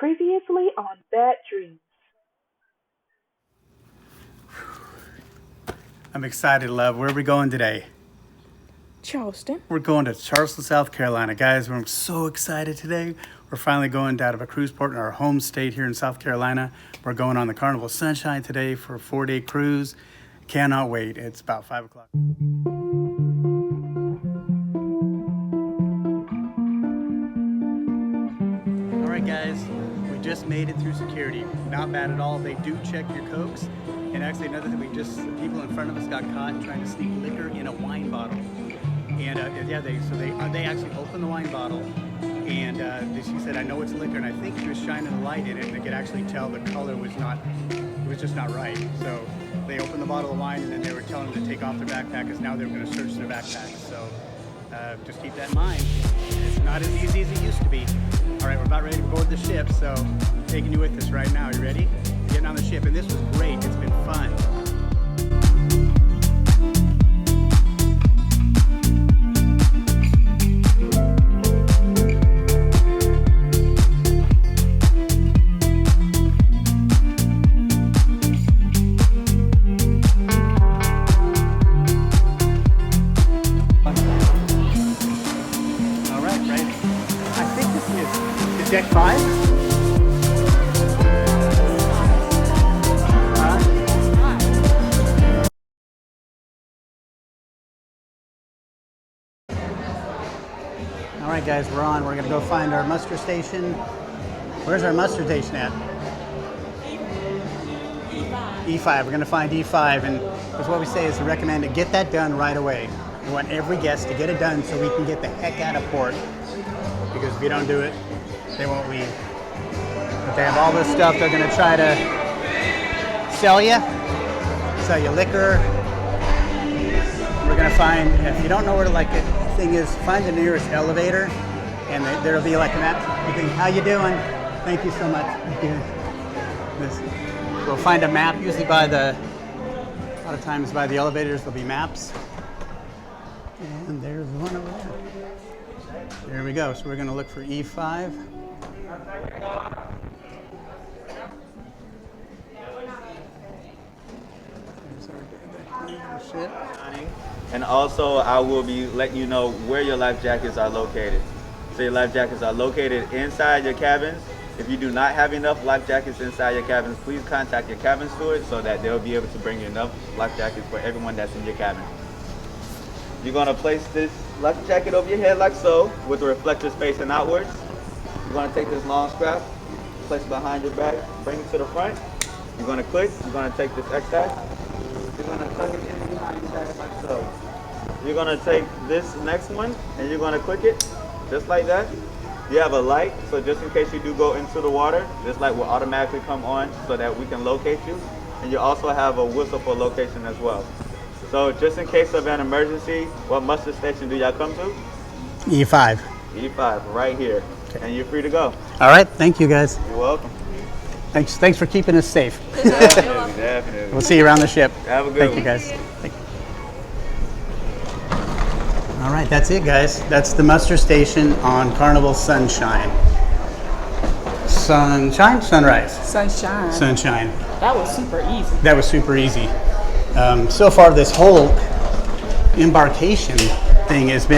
Previously on Bad Dreams. I'm excited, love. Where are we going today? Charleston. We're going to Charleston, South Carolina. Guys, we're so excited today. We're finally going out of a cruise port in our home state here in South Carolina. We're going on the Carnival Sunshine today for a 4-day cruise. Cannot wait. It's about 5 o'clock. All right, guys. We just made it through security. Not bad at all. They do check your cokes. And actually, another thing, people in front of us got caught trying to sneak liquor in a wine bottle. And they actually opened the wine bottle, and she said, "I know it's liquor," and I think she was shining a light in it, and they could actually tell the color was just not right. So they opened the bottle of wine, and then they were telling them to take off their backpack, because now they were going to search their backpacks. So just keep that in mind. It's not as easy as it used to be. All right, we're about ready to board the ship, so I'm taking you with us right now. You ready? Getting on the ship, and this was great. It's been fun. Deck 5? All right, guys, we're on. We're going to go find our muster station. Where's our muster station at? E5. We're going to find E5, and that's what we say is to recommend to get that done right away. We want every guest to get it done so we can get the heck out of port, because if you don't do it, they won't leave. But they have all this stuff they're going to try to sell you liquor. We're going to find, if you don't know where the thing is, find the nearest elevator, and there'll be like a map. You think, how you doing? Thank you so much. We'll find a map, usually a lot of times by the elevators there'll be maps. And there's one over there. There we go. So we're going to look for E5. And also, I will be letting you know where your life jackets are located. So your life jackets are located inside your cabins. If you do not have enough life jackets inside your cabins, please contact your cabin steward so that they'll be able to bring you enough life jackets for everyone that's in your cabin. You're going to place this life jacket over your head like so, with the reflectors facing outwards. You're going to take this long strap, place it behind your back, bring it to the front. You're going to click, you're going to take this X-tack, you're going to tuck it in behind your back like so. You're going to take this next one, and you're going to click it, just like that. You have a light, so just in case you do go into the water, this light will automatically come on so that we can locate you. And you also have a whistle for location as well. So just in case of an emergency, what muster station do y'all come to? E5. E5, right here. Okay. And you're free to go. All right, thank you guys. You're welcome. Thanks for keeping us safe. Definitely. We'll see you around the ship. Have a good Thank you guys. Thank you. All right, that's it, guys. That's the muster station on Carnival Sunshine. Sunrise? Sunshine. That was super easy. That was super easy. So far, this whole embarkation thing has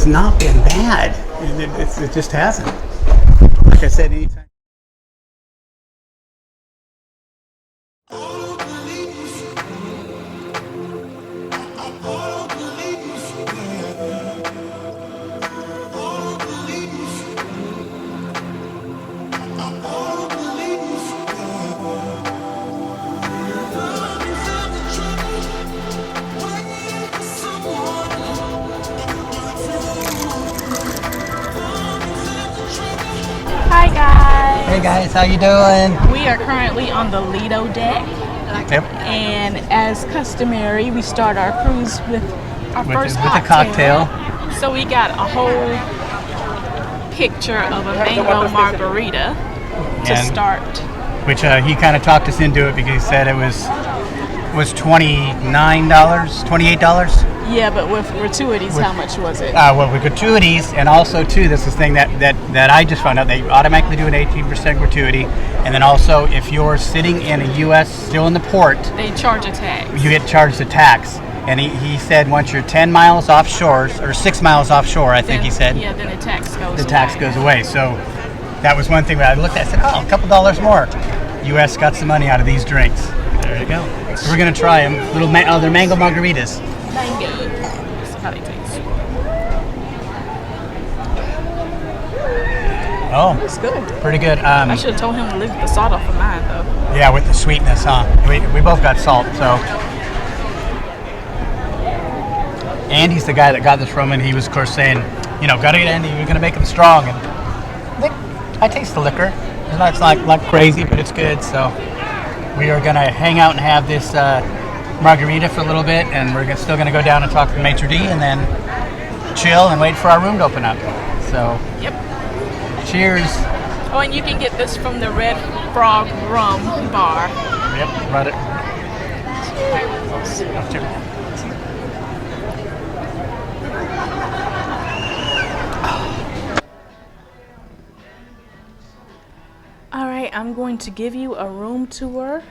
not been bad. It just hasn't. Like I said, anytime. Hi guys. Hey guys, how you doing? We are currently on the Lido deck. Yep. And as customary, we start our cruise with our first a cocktail. So we got a whole picture of a mango margarita to start. Which he kind of talked us into it because he said it was was $29, $28. Yeah, but with gratuities, how much was it? Well, with gratuities, and also too, this is the thing that I just found out. They automatically do an 18% gratuity, and then also if you're sitting in a U.S. still in the port, They charge a tax. you get charged a tax. And he said once you're 10 miles offshore, or 6 miles offshore, I think he said, Yeah, then the tax goes away. the tax goes away. So that was one thing that I looked at and said, oh, a couple dollars more. U.S. got some money out of these drinks. There you go. So we're going to try them. They're mango margaritas. Mango. That's how they taste. Oh, It's good. pretty good. I should have told him to leave the salt off of mine, though. Yeah, with the sweetness, huh? We both got salt, so. Andy's the guy that got this from, and he was, of course, saying, gotta get Andy, you're gonna make him strong. And I taste the liquor. It's not crazy, but it's good. So we are gonna hang out and have this margarita for a little bit, and we're still gonna go down and talk to the maitre d', and then chill and wait for our room to open up. So. Yep. Cheers. Oh, and you can get this from the Red Frog Rum Bar. Yep, brought it. All right, I'm going to give you a room tour.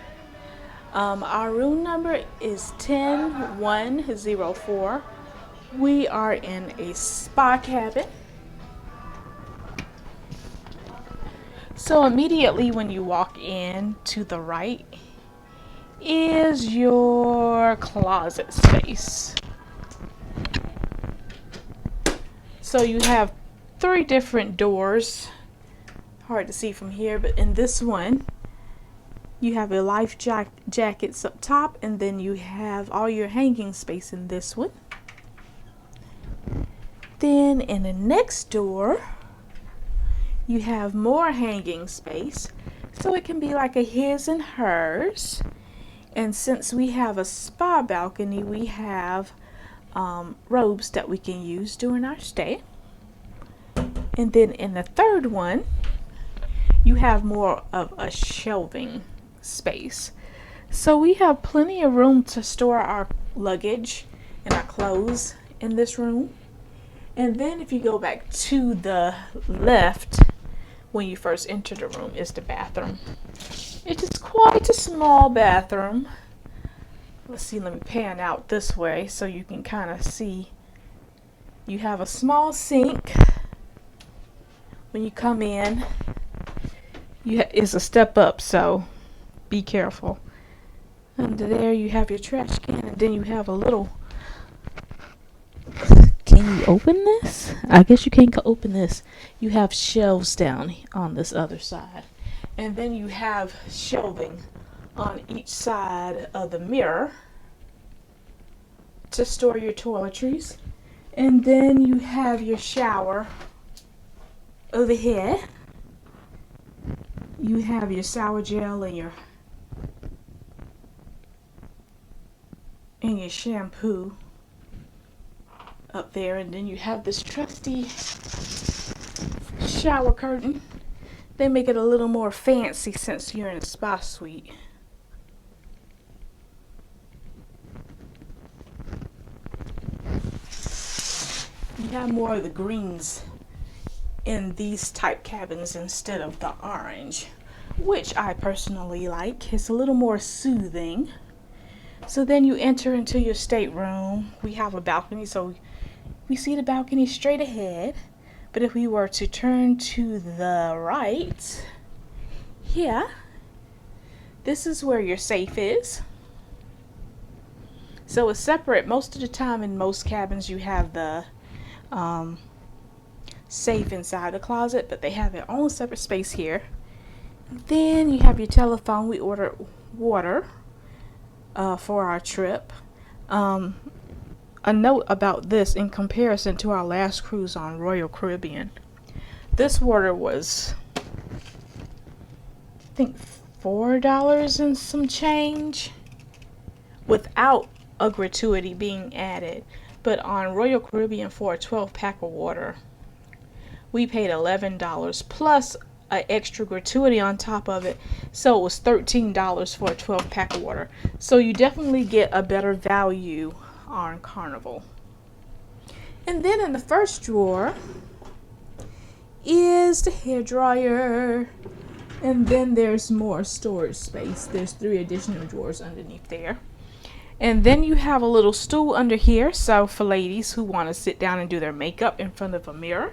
Our room number is 10104. We are in a spa cabin. So immediately when you walk in, to the right is your closet space. So you have 3 different doors. Hard to see from here, but in this one you have your life jackets up top, and then you have all your hanging space in this one. Then in the next door you have more hanging space, so it can be like a his and hers. And since we have a spa balcony, we have robes that we can use during our stay. And then in the third one you have more of a shelving space, so we have plenty of room to store our luggage and our clothes in this room. And then if you go back to the left, when you first enter the room, is the bathroom. It is quite a small bathroom. Let's see, let me pan out this way so you can kind of see. You have a small sink. When you come in, it's a step up, so be careful. Under there you have your trash can, and then you have a little. Can you open this? I guess you can't open this. You have shelves down on this other side, and then you have shelving on each side of the mirror to store your toiletries. And then you have your shower over here. You have your shower gel and your shampoo up there, and then you have this trusty shower curtain. They make it a little more fancy since you're in a spa suite. You have more of the greens in these type cabins instead of the orange, which I personally like. It's a little more soothing. So then you enter into your stateroom. We have a balcony, so we see the balcony straight ahead. But if we were to turn to the right, here, this is where your safe is. So it's separate. Most of the time in most cabins you have the safe inside the closet, but they have their own separate space here. Then you have your telephone. We ordered water for our trip. A note about this in comparison to our last cruise on Royal Caribbean. This water was, I think, $4 and some change without a gratuity being added. But on Royal Caribbean, for a 12-pack of water, we paid $11 plus an extra gratuity on top of it. So it was $13 for a 12-pack of water. So you definitely get a better value on Carnival. And then in the first drawer is the hairdryer. And then there's more storage space. There's 3 additional drawers underneath there. And then you have a little stool under here. So for ladies who want to sit down and do their makeup in front of a mirror,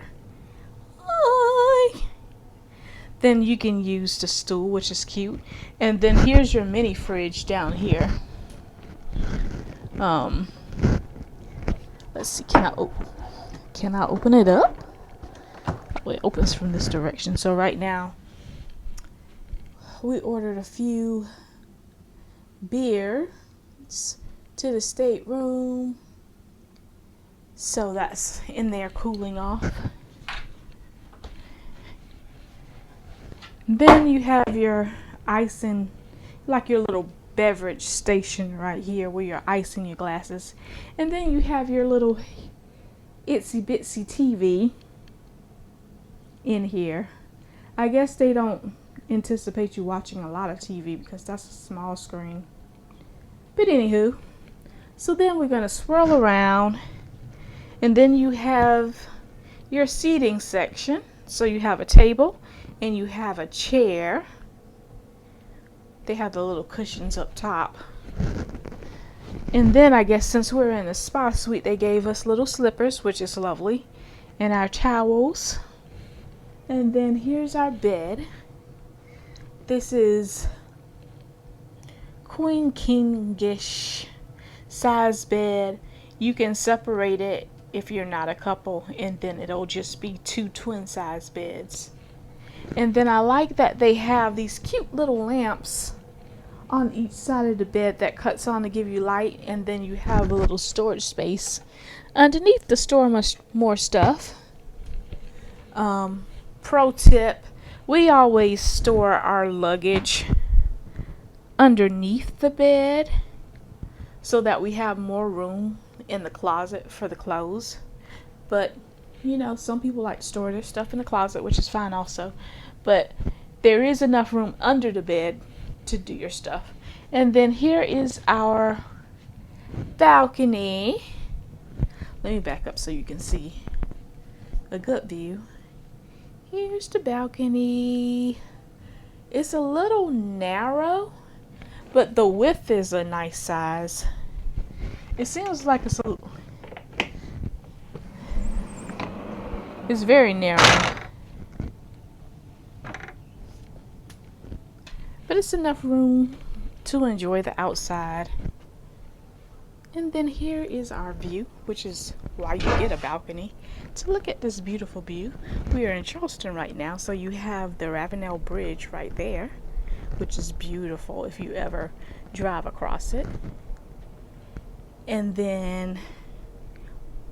then you can use the stool, which is cute. And then here's your mini fridge down here. Let's see, can I open it up? Oh, it opens from this direction. So right now we ordered a few beers to the stateroom, so that's in there cooling off. Then you have your icing, like your little beverage station right here where you're icing your glasses. And then you have your little itsy bitsy TV in here. I guess they don't anticipate you watching a lot of TV because that's a small screen. But anywho, so then we're going to swirl around, and then you have your seating section. So you have a table and you have a chair. They have the little cushions up top. And then I guess since we're in a spa suite, they gave us little slippers, which is lovely, and our towels. And then here's our bed. This is queen kingish size bed. You can separate it if you're not a couple, and then it'll just be 2 twin size beds. And then I like that they have these cute little lamps on each side of the bed that cuts on to give you light, and then you have a little storage space underneath to store much more stuff. Pro tip, we always store our luggage underneath the bed so that we have more room in the closet for the clothes. But you know, some people like to store their stuff in the closet, which is fine also, but there is enough room under the bed to do your stuff. And then here is our balcony. Let me back up so you can see a good view. Here's the balcony. It's a little narrow, but the width is a nice size. It seems like it's very narrow, but it's enough room to enjoy the outside. And then here is our view, which is why you get a balcony, to look at this beautiful view. We are in Charleston right now, so you have the Ravenel Bridge right there, which is beautiful if you ever drive across it. And then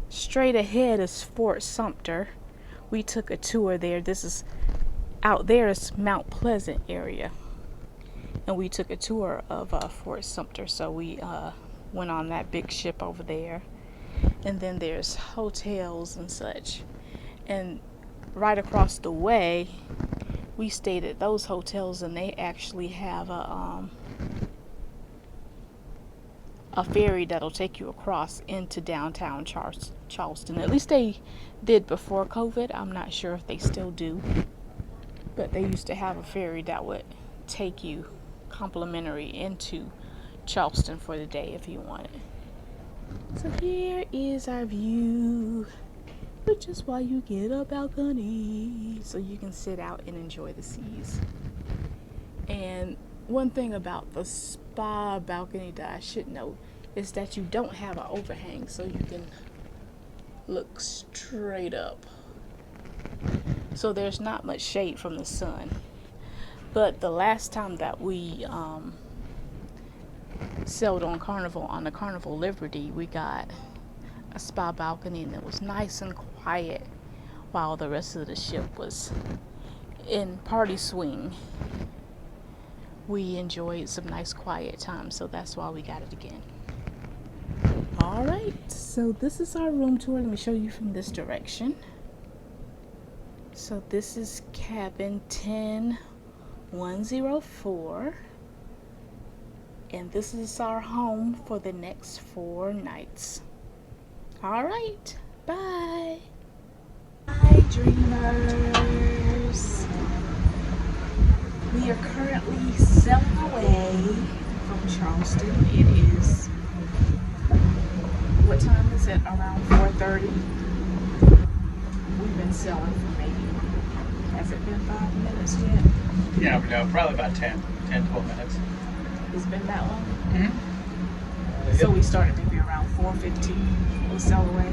straight ahead is Fort Sumter. We took a tour there. This is out there is Mount Pleasant area, and we took a tour of Fort Sumter. So we went on that big ship over there, and then there's hotels and such. And right across the way, we stayed at those hotels, and they actually have a ferry that'll take you across into downtown Charleston. At least they did before COVID. I'm not sure if they still do, but they used to have a ferry that would take you complimentary into Charleston for the day if you wanted. So here is our view, which is why you get a balcony, so you can sit out and enjoy the seas. And one thing about the spa balcony that I should know is that you don't have an overhang, so you can look straight up. So there's not much shade from the sun. But the last time that we sailed on Carnival, on the Carnival Liberty, we got a spa balcony, and it was nice and quiet while the rest of the ship was in party swing. We enjoyed some nice quiet time, so that's why we got it again. Alright, so this is our room tour. Let me show you from this direction. So this is cabin 10104. And this is our home for the next 4 nights. All right, bye. Hi, dreamers. We are currently sailing away from Charleston. It is, what time is it? Around 4:30. We've been sailing for maybe, has it been 5 minutes yet? Yeah, no, probably about 10, 12 minutes. It's been that long? Mm-hmm. So we started maybe around 4:15. We'll sail away.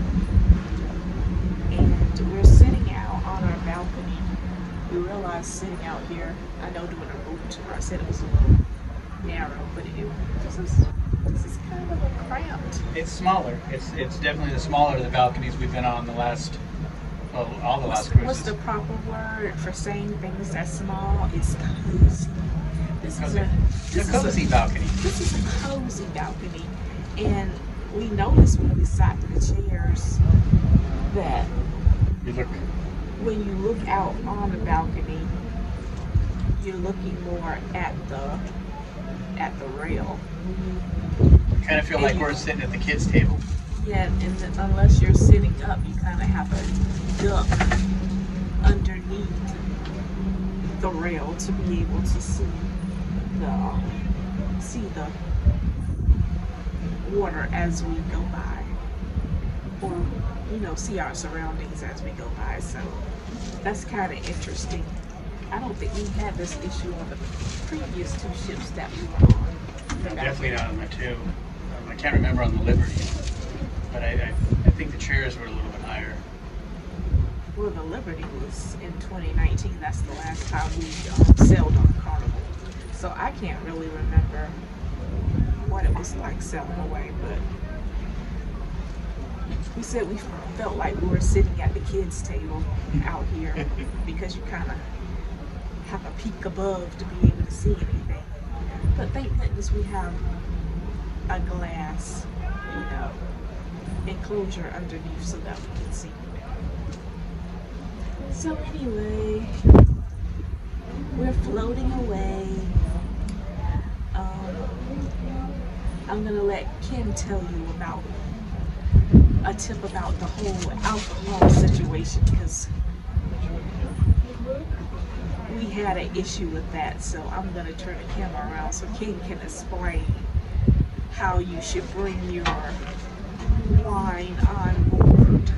And we're sitting out on our balcony. We realized sitting out here, I know doing a room tour, I said it was a little narrow, but this is kind of a cramped. It's smaller. It's definitely the smaller of the balconies we've been on the last, well, all the last cruises. What's the proper word for saying things that small? It's cozy. This is a cozy balcony. This is a cozy balcony. And we noticed when we sat in the chairs that when you look out on the balcony, you're looking more at the rail. Kind of feel like we're sitting at the kids' table. Yeah, and unless you're sitting up, you kind of have to duck underneath the rail to be able to see the water as we go by, or see our surroundings as we go by. So that's kind of interesting. I don't think we had this issue on the previous 2 ships that we were on. Definitely not on the 2. I can't remember on the Liberty, but I think the chairs were a little bit higher. Well, the Liberty was in 2019. That's the last time we sailed on Carnival. So I can't really remember what it was like sailing away, but we said we felt like we were sitting at the kids' table out here because you kind of have a peek above to be able to see anything. But thank goodness we have a glass, enclosure underneath so that we can see. So anyway, we're floating away. I'm gonna let Kim tell you about a tip about the whole alcohol situation, because we had an issue with that. So I'm gonna turn the camera around so Kim can explain how you should bring your wine on board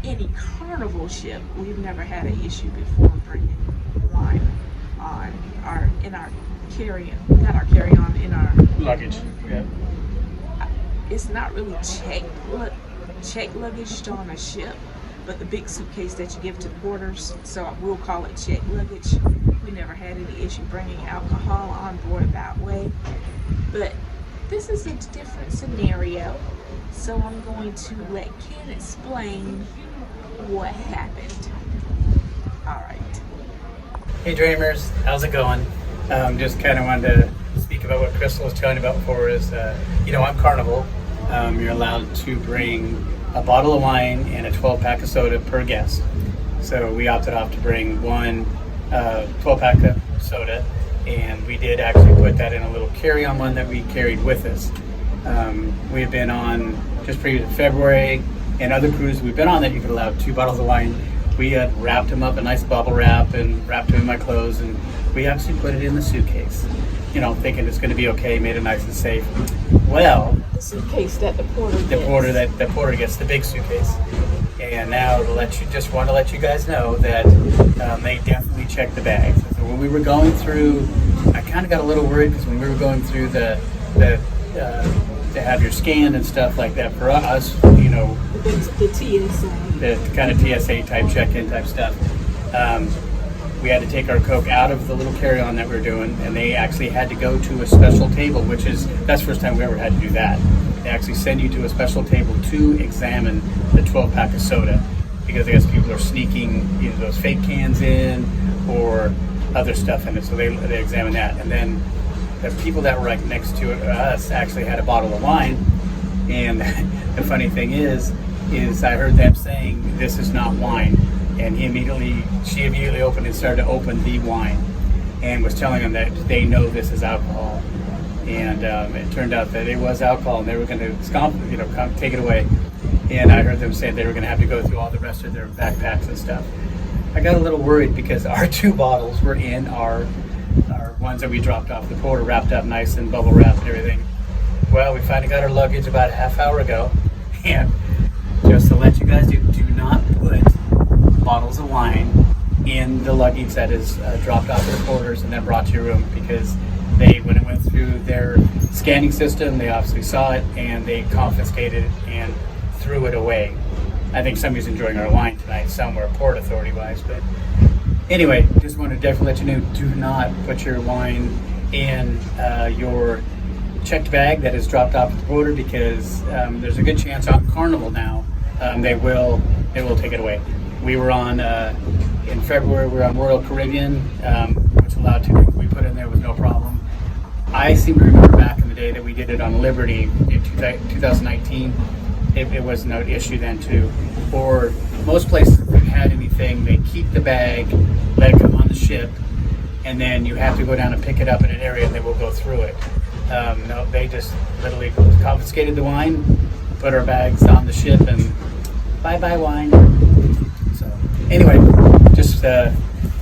any Carnival ship. We've never had an issue before bringing wine on in our carry-on, in our luggage. Yeah. It's not really check luggage on a ship, but the big suitcase that you give to the porters, so we'll call it check luggage. We never had any issue bringing alcohol on board that way, but this is a different scenario, so I'm going to let Ken explain what happened. All right. Hey Dreamers, how's it going? Just kind of wanted to speak about what Crystal was telling you about before. Is on Carnival, you're allowed to bring a bottle of wine and a 12-pack of soda per guest. So we opted off to bring one 12-pack of soda, and we did actually put that in a little carry-on one that we carried with us. We had been on just previous February and other cruises we've been on that you could allow 2 bottles of wine. We had wrapped them up in nice bubble wrap and wrapped them in my clothes, and we actually put it in the suitcase, thinking it's going to be okay, made it nice and safe. Well, The suitcase that the porter gets. the porter gets the big suitcase. And now want to let you guys know that they definitely checked the bags. So when we were going through, I kind of got a little worried, because when we were going through to have your scan and stuff like that, for us, the TSA. the kind of TSA type check-in type stuff, we had to take our Coke out of the little carry-on that we were doing, and they actually had to go to a special table, that's the first time we ever had to do that. They actually send you to a special table to examine the 12-pack of soda, because I guess people are sneaking either those fake cans in or other stuff in it, so they examine that. And then the people that were right next to us actually had a bottle of wine, and the funny thing is I heard them saying, "This is not wine," and she immediately opened and started to open the wine, and was telling them that they know this is alcohol, and it turned out that it was alcohol, and they were going to come take it away. And I heard them say they were going to have to go through all the rest of their backpacks and stuff. I got a little worried because our 2 bottles were in our ones that we dropped off the porter, wrapped up nice and bubble wrapped and everything. Well, we finally got our luggage about a half hour ago, and just to let you guys do not put bottles of wine in the luggage that is dropped off at the porters and then brought to your room, because when it went through their scanning system, they obviously saw it and they confiscated it and threw it away. I think somebody's enjoying our wine tonight somewhere, Port Authority wise, but anyway, just want to definitely let you know, do not put your wine in your checked bag that is dropped off at the border, because there's a good chance on Carnival now they will take it away. We were on in February. We were on Royal Caribbean, which allowed to we put in there with no problem. I seem to remember back in the day that we did it on Liberty in 2019. It was no issue then too. Or most places, if you had anything, they keep the bag, let it come on the ship, and then you have to go down and pick it up in an area, and they will go through it. No, they just literally confiscated the wine, put our bags on the ship, and bye wine. So anyway, just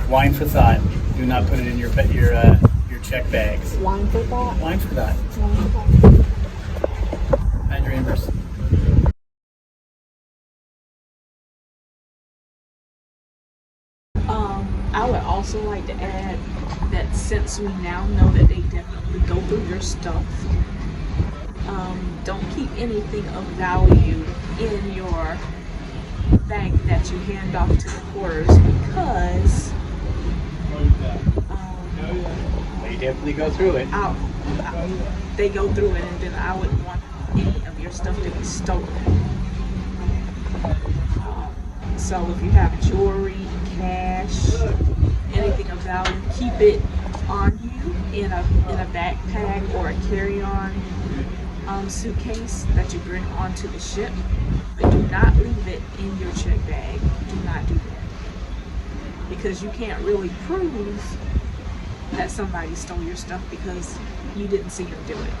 wine for thought. Do not put it in your check bags. Wine for thought. Wine for thought. Wine for thought. And your inverse. I would also like to add that since we now know that they definitely go through your stuff, don't keep anything of value in your bag that you hand off to the porters, because They definitely go through it. they go through it, and then I wouldn't want any of your stuff to be stolen. So if you have jewelry, cash, anything of value, keep it on you in a backpack or a carry-on suitcase that you bring onto the ship, but do not leave it in your check bag. Do not do that, because you can't really prove that somebody stole your stuff because you didn't see them do it.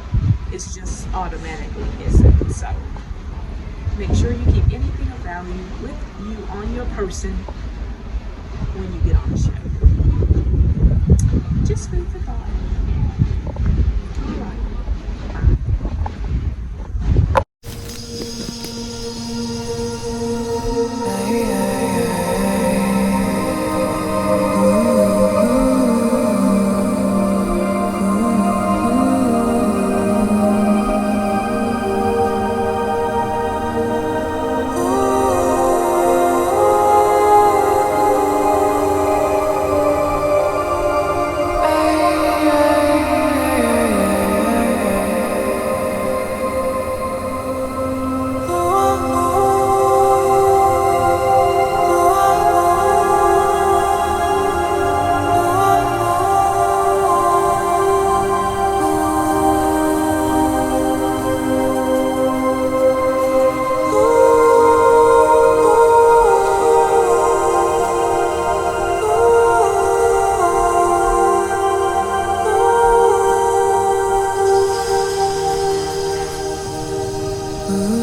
It's just automatically missing. So make sure you keep anything of value with you on your person when you get on the ship. Just food for thought. All right. Ooh.